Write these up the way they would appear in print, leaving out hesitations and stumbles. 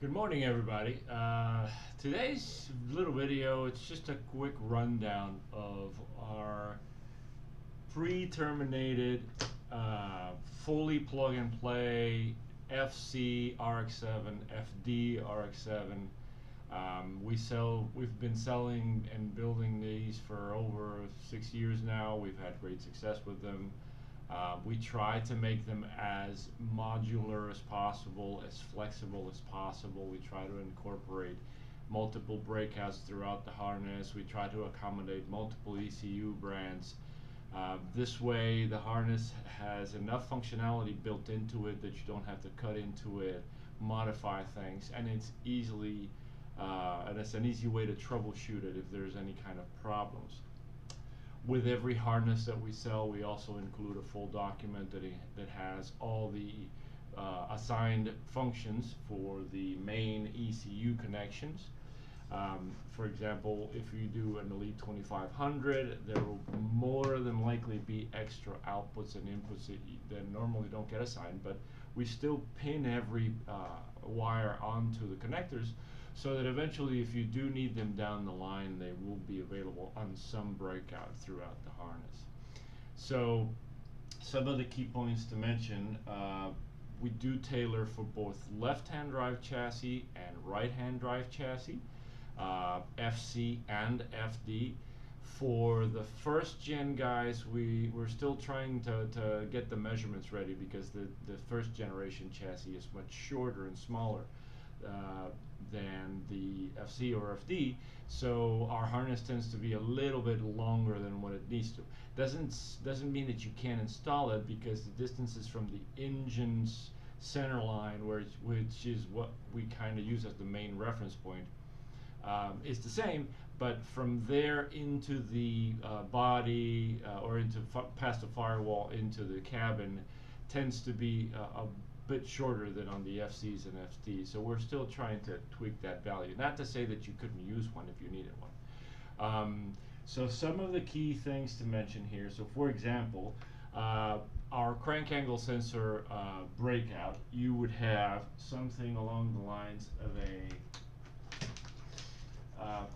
Good morning, everybody. Today's little video, it's just a quick rundown of our pre-terminated, fully plug-and-play FC RX-7, FD RX-7. We've been selling and building these for over 6 years now. We've had great success with them. We try to make them as modular as possible, as flexible as possible. We try to incorporate multiple breakouts throughout the harness. We try to accommodate multiple ECU brands. This way the harness has enough functionality built into it that you don't have to cut into it, modify things, and it's an easy way to troubleshoot it if there's any kind of problems. With every harness that we sell, we also include a full document that has all the assigned functions for the main ECU connections. For example, if you do an Elite 2500, there will more than likely be extra outputs and inputs that normally don't get assigned, but we still pin every wire onto the connectors, so that eventually if you do need them down the line, they will be available on some breakout throughout the harness. So some of the key points to mention, we do tailor for both left-hand drive chassis and right-hand drive chassis, FC and FD. For the first gen guys, we're still trying to get the measurements ready, because the first generation chassis is much shorter and smaller than the FC or FD, so our harness tends to be a little bit longer than what it needs to. Doesn't mean that you can't install it, because the distances from the engine's center line, which is what we kind of use as the main reference point, is the same, but from there into the body or into past the firewall into the cabin tends to be a bit shorter than on the FCs and FDs. So we're still trying to tweak that value. Not to say that you couldn't use one if you needed one. So some of the key things to mention here. So for example, our crank angle sensor breakout, you would have something along the lines of a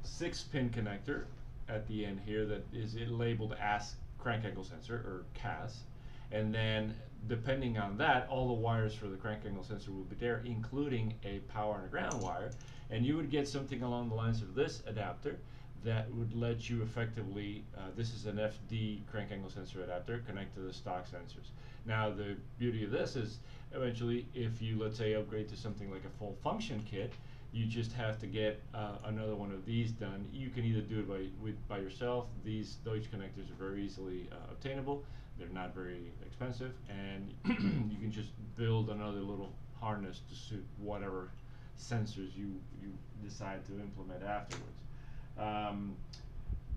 6-pin connector at the end here that is labeled as crank angle sensor, or CAS, and then depending on that, all the wires for the crank angle sensor will be there, including a power and a ground wire, and you would get something along the lines of this adapter that would let you effectively, this is an FD crank angle sensor adapter, connect to the stock sensors. Now the beauty of this is, eventually if you, let's say, upgrade to something like a full function kit, you just have to get another one of these done. You can either do it by yourself. These Deutsch connectors are very easily obtainable. They're not very expensive, and you can just build another little harness to suit whatever sensors you decide to implement afterwards.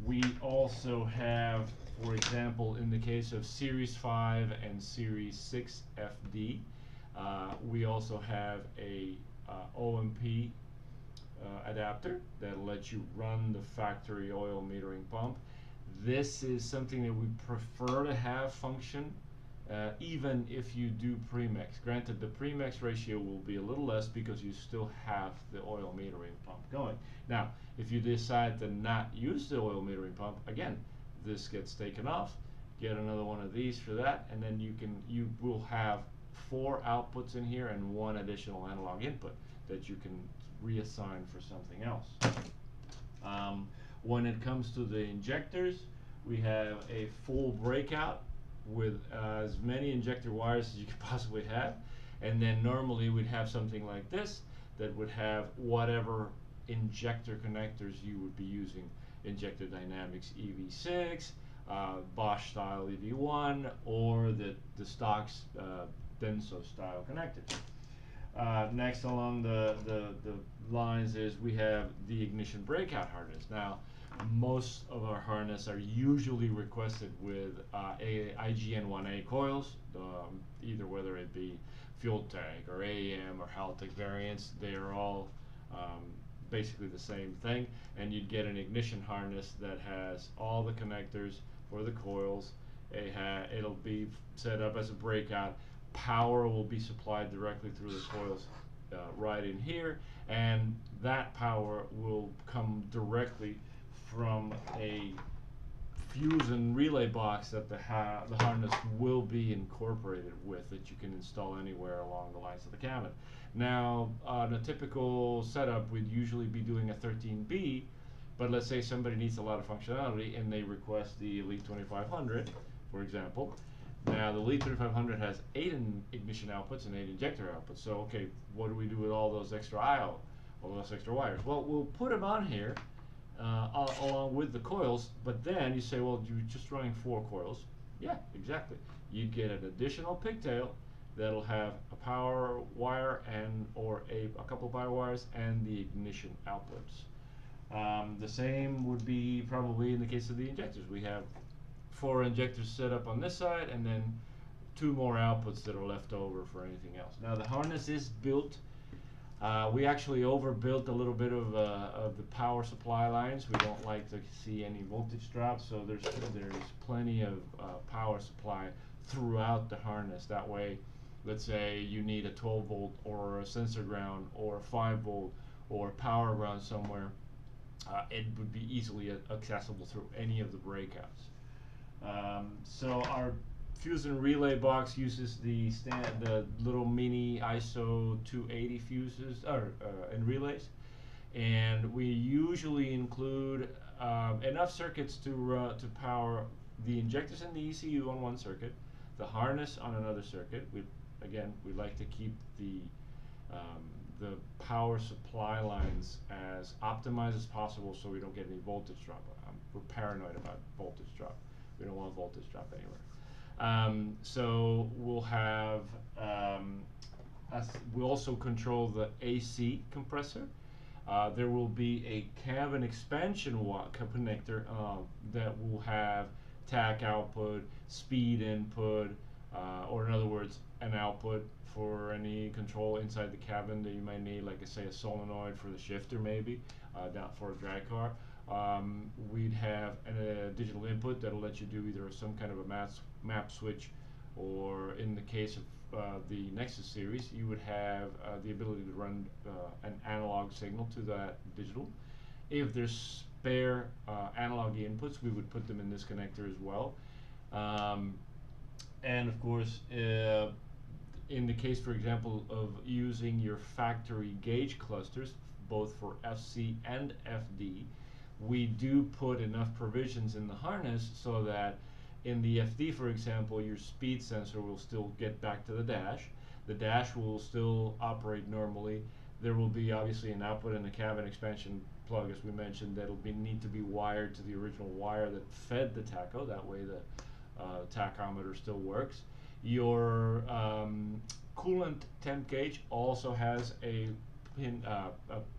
We also have, for example, in the case of Series 5 and Series 6 FD, we also have a OMP adapter that lets you run the factory oil metering pump. This is something that we prefer to have function even if you do premix. Granted, the premix ratio will be a little less because you still have the oil metering pump going. Now, if you decide to not use the oil metering pump, again, this gets taken off, get another one of these for that, and then you will have 4 outputs in here and 1 additional analog input that you can reassign for something else. When it comes to the injectors, we have a full breakout with as many injector wires as you could possibly have, and then normally we'd have something like this that would have whatever injector connectors you would be using: Injector Dynamics EV6, Bosch style EV1, or the stocks Denso style connectors. Next along the lines is we have the ignition breakout harness. Now, most of our harness are usually requested with IGN1A coils, either whether it be FuelTech or AEM or Haltech variants. They are all basically the same thing, and you'd get an ignition harness that has all the connectors for the coils. It'll be set up as a breakout. Power will be supplied directly through the coils right in here, and that power will come directly from a fuse and relay box that the harness will be incorporated with, that you can install anywhere along the lines of the cabin. Now, on a typical setup, we'd usually be doing a 13B, but let's say somebody needs a lot of functionality and they request the Elite 2500, for example. Now, the Elite 2500 has 8 ignition outputs and 8 injector outputs. So, okay, what do we do with all those extra all those extra wires? Well, we'll put them on here along with the coils, but then you say, well, you're just running 4 coils. Yeah, exactly. You get an additional pigtail that'll have a power wire and or a couple of power wires and the ignition outputs. The same would be probably in the case of the injectors. We have 4 injectors set up on this side and then 2 more outputs that are left over for anything else. Now the harness is built. We actually overbuilt a little bit of the power supply lines. We don't like to see any voltage drops, so there's plenty of power supply throughout the harness. That way, let's say you need a 12 volt or a sensor ground or a 5 volt or a power ground somewhere, it would be easily accessible through any of the breakouts. So our fuse and relay box uses the little mini ISO 280 fuses and relays, and we usually include enough circuits to power the injectors and the ECU on one circuit, the harness on another circuit. We like to keep the power supply lines as optimized as possible so we don't get any voltage drop. We're paranoid about voltage drop. We don't want voltage drop anywhere. So we'll have, we also control the AC compressor. There will be a cabin expansion connector that will have tach output, speed input, or in other words, an output for any control inside the cabin that you might need, like I say, a solenoid for the shifter maybe, down for a drag car. We'd have a digital input that'll let you do either some kind of a map switch, or in the case of the Nexus series, you would have the ability to run an analog signal to that digital. If there's spare analog inputs, we would put them in this connector as well. And of course, in the case, for example, of using your factory gauge clusters, both for FC and FD, we do put enough provisions in the harness so that in the FD, for example, your speed sensor will still get back to the dash. The dash will still operate normally. There will be obviously an output and a cabin expansion plug, as we mentioned, that'll need to be wired to the original wire that fed the tacho. That way the tachometer still works. Your coolant temp gauge also has a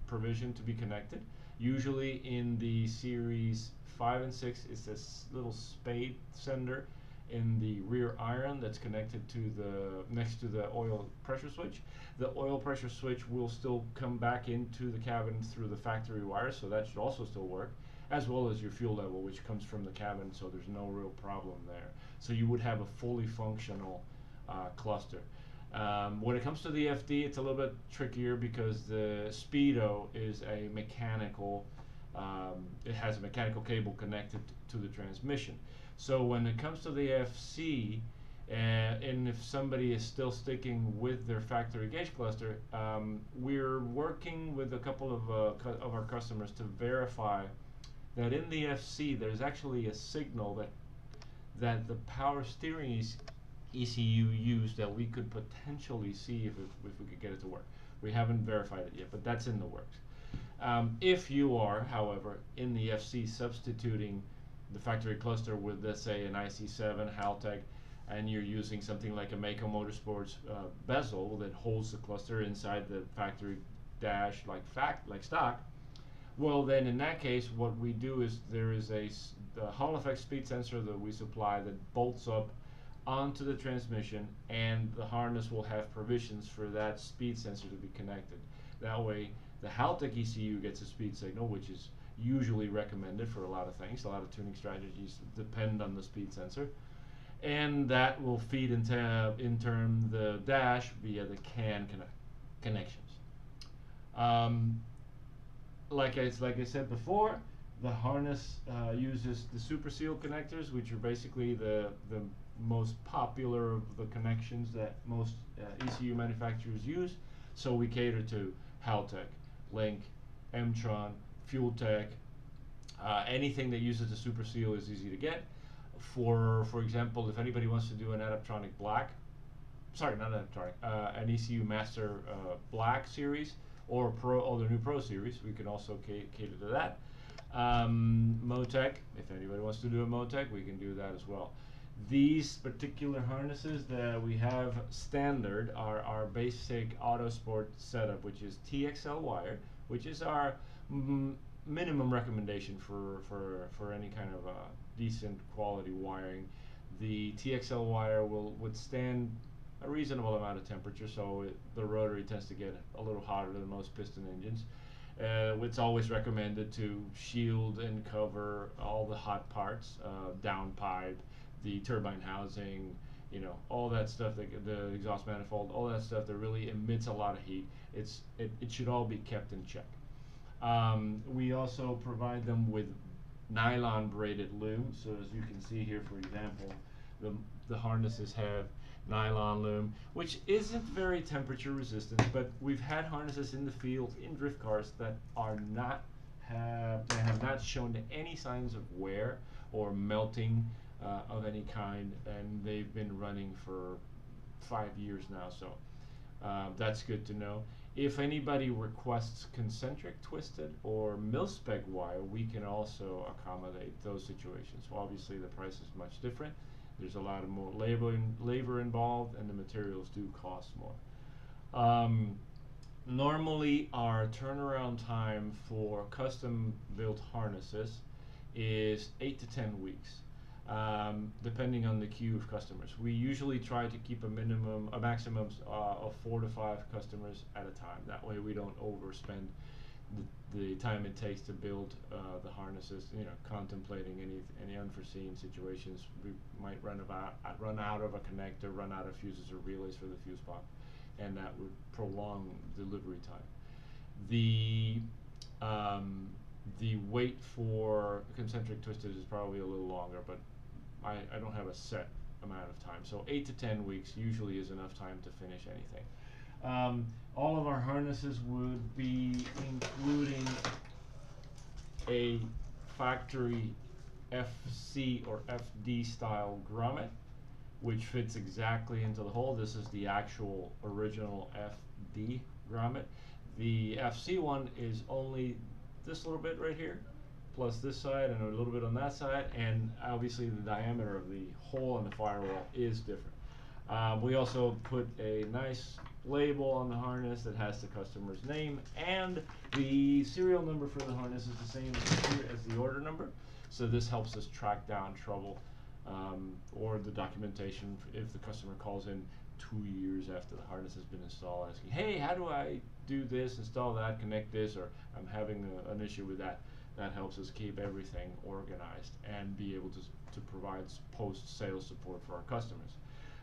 provision to be connected. Usually in the series 5 and 6 is this little spade sender in the rear iron that's connected to next to the oil pressure switch. The oil pressure switch will still come back into the cabin through the factory wire, so that should also still work, as well as your fuel level, which comes from the cabin, so there's no real problem there. So you would have a fully functional cluster. When it comes to the FD, it's a little bit trickier because the speedo is a mechanical, it has a mechanical cable connected to the transmission. So when it comes to the FC, and if somebody is still sticking with their factory gauge cluster, we're working with a couple of our customers to verify that in the FC there's actually a signal that the power steering ECU used that we could potentially see if we could get it to work. We haven't verified it yet, but that's in the works. If you are, however, in the FC substituting the factory cluster with, let's say, an IC7 Haltech, and you're using something like a Mako Motorsports bezel that holds the cluster inside the factory dash like stock, well then in that case what we do is there is the Hall effect speed sensor that we supply that bolts up onto the transmission, and the harness will have provisions for that speed sensor to be connected. That way the Haltech ECU gets a speed signal, which is usually recommended for a lot of things. A lot of tuning strategies depend on the speed sensor, and that will feed in turn the dash via the CAN connections. Um, like I said before, the harness uses the super seal connectors, which are basically the most popular of the connections that most ECU manufacturers use. So we cater to Haltech, Link, Emtron, FuelTech. Anything that uses the super seal is easy to get. For example, if anybody wants to do an Adaptronic Black, sorry, not Adaptronic, an ECU Master Black series or Pro, or the new Pro series, we can also cater to that. Motec, if anybody wants to do a Motec, we can do that as well. These particular harnesses that we have standard are our basic auto sport setup, which is TXL wire, which is our minimum recommendation for any kind of decent quality wiring. The TXL wire will withstand a reasonable amount of temperature, so the rotary tends to get a little hotter than most piston engines. It's always recommended to shield and cover all the hot parts, downpipe, the turbine housing, you know, all that stuff, the exhaust manifold, all that stuff that really emits a lot of heat. It should all be kept in check. We also provide them with nylon braided loom. So as you can see here, for example, the harnesses have nylon loom, which isn't very temperature resistant, but we've had harnesses in the field in drift cars that have not shown any signs of wear or melting of any kind, and they've been running for 5 years now, so that's good to know. If anybody requests concentric twisted or mil-spec wire, we can also accommodate those situations. So obviously the price is much different. There's a lot of more labor involved, and the materials do cost more. Normally our turnaround time for custom built harnesses is 8 to 10 weeks. Depending on the queue of customers. We usually try to keep a maximum of 4 to 5 customers at a time. That way we don't overspend the time it takes to build the harnesses, you know, contemplating any unforeseen situations. We might run out of a connector, run out of fuses or relays for the fuse box, and that would prolong delivery time. The wait for concentric twisted is probably a little longer, but I don't have a set amount of time. So 8 to 10 weeks usually is enough time to finish anything. All of our harnesses would be including a factory FC or FD style grommet, which fits exactly into the hole. This is the actual original FD grommet. The FC one is only this little bit right here, plus this side and a little bit on that side, and obviously the diameter of the hole in the firewall is different. We also put a nice label on the harness that has the customer's name, and the serial number for the harness is the same as the order number, so this helps us track down trouble or the documentation if the customer calls in 2 years after the harness has been installed asking, hey, how do I do this, install that, connect this, or I'm having an issue with that. That helps us keep everything organized and be able to provide post-sales support for our customers.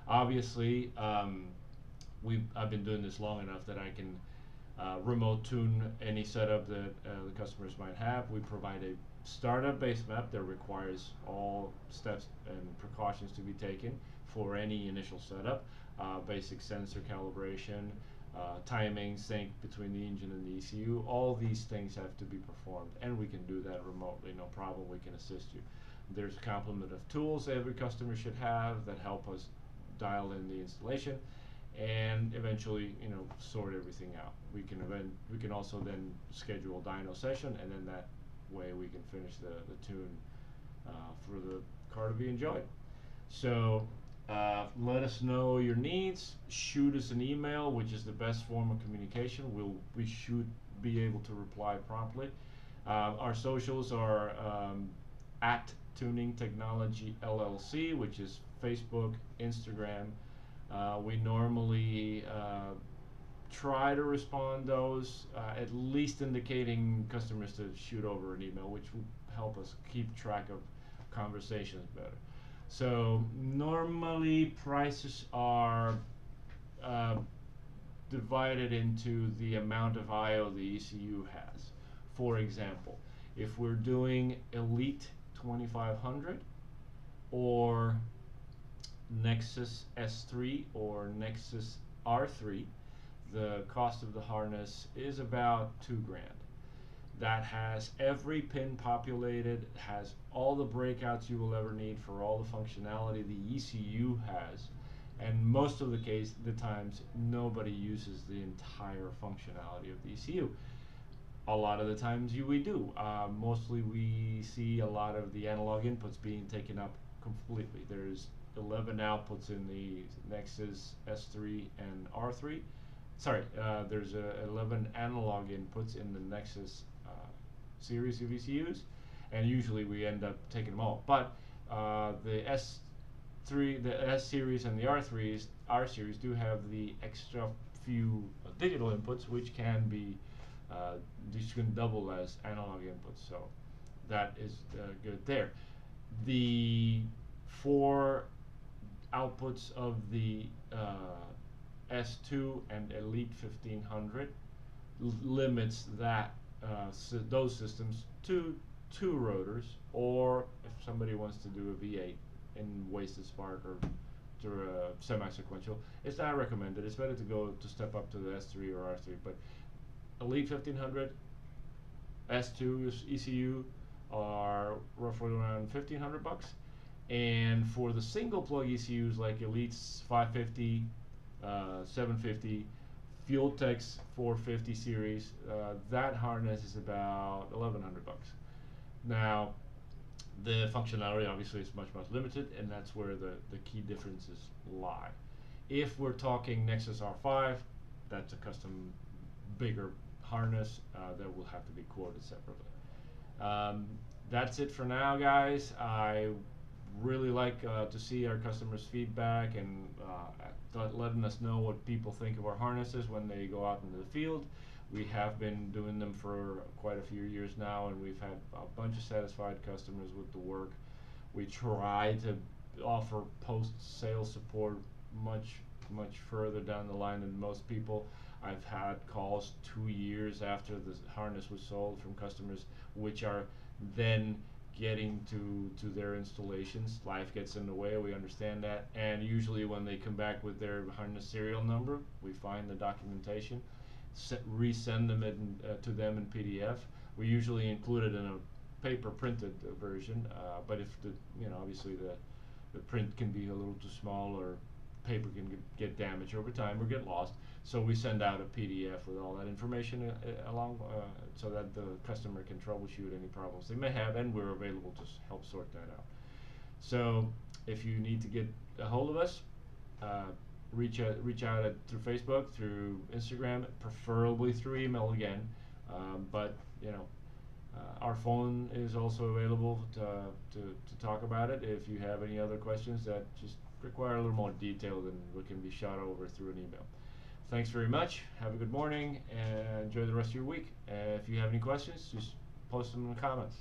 Obviously, I've been doing this long enough that I can remote tune any setup that the customers might have. We provide a startup base map that requires all steps and precautions to be taken for any initial setup. Basic sensor calibration, timing, sync between the engine and the ECU, all these things have to be performed, and we can do that remotely, no problem. We can assist you. There's a complement of tools every customer should have that help us dial in the installation and eventually, you know, sort everything out. We can also then schedule a dyno session, and then that way we can finish the tune for the car to be enjoyed. So let us know your needs. Shoot us an email, which is the best form of communication. We should be able to reply promptly. Our socials are at Tuning Technology LLC, which is Facebook, Instagram. We normally try to respond those, at least indicating customers to shoot over an email, which will help us keep track of conversations better. So normally prices are divided into the amount of I/O the ECU has. For example, if we're doing Elite 2500 or Nexus S3 or Nexus R3, the cost of the harness is about $2,000. That has every pin populated, has all the breakouts you will ever need for all the functionality the ECU has, and most of the times nobody uses the entire functionality of the ECU. A lot of the times we do. Mostly we see a lot of the analog inputs being taken up completely. There's 11 outputs in the Nexus S3 and R3. Sorry, there's 11 analog inputs in the Nexus series of ECUs, and usually we end up taking them all. But the S3, the S series and the R series do have the extra few digital inputs, which can be these can double as analog inputs. So that is good there. The 4 outputs of the S2 and Elite 1500 limits that those systems to 2 rotors, or if somebody wants to do a V8 in wasted spark or through a semi-sequential, it's not recommended. It's better to step up to the S3 or R3. But Elite 1500, S2 ECU are roughly around $1,500, and for the single plug ECUs like Elite's 550, 750, FuelTech's 450 series, that harness is about $1,100. Now, the functionality obviously is much limited, and that's where the key differences lie. If we're talking Nexus R5, that's a custom bigger harness that will have to be quoted separately. That's it for now, guys. I really like to see our customers' feedback and letting us know what people think of our harnesses when they go out into the field. We have been doing them for quite a few years now, and we've had a bunch of satisfied customers with the work. We try to offer post-sale support much further down the line than most people. I've had calls 2 years after the harness was sold from customers which are then getting to their installations. Life gets in the way, we understand that, and usually when they come back with their harness serial number, we find the documentation, resend them to them in PDF. We usually include it in a paper printed version, but if obviously the print can be a little too small, or paper can get damaged over time or get lost, so we send out a PDF with all that information along, so that the customer can troubleshoot any problems they may have, and we're available to help sort that out. So if you need to get a hold of us, reach out through Facebook, through Instagram, preferably through email again, but our phone is also available to talk about it if you have any other questions that just require a little more detail than what can be shot over through an email. Thanks very much. Have a good morning and enjoy the rest of your week. If you have any questions, just post them in the comments.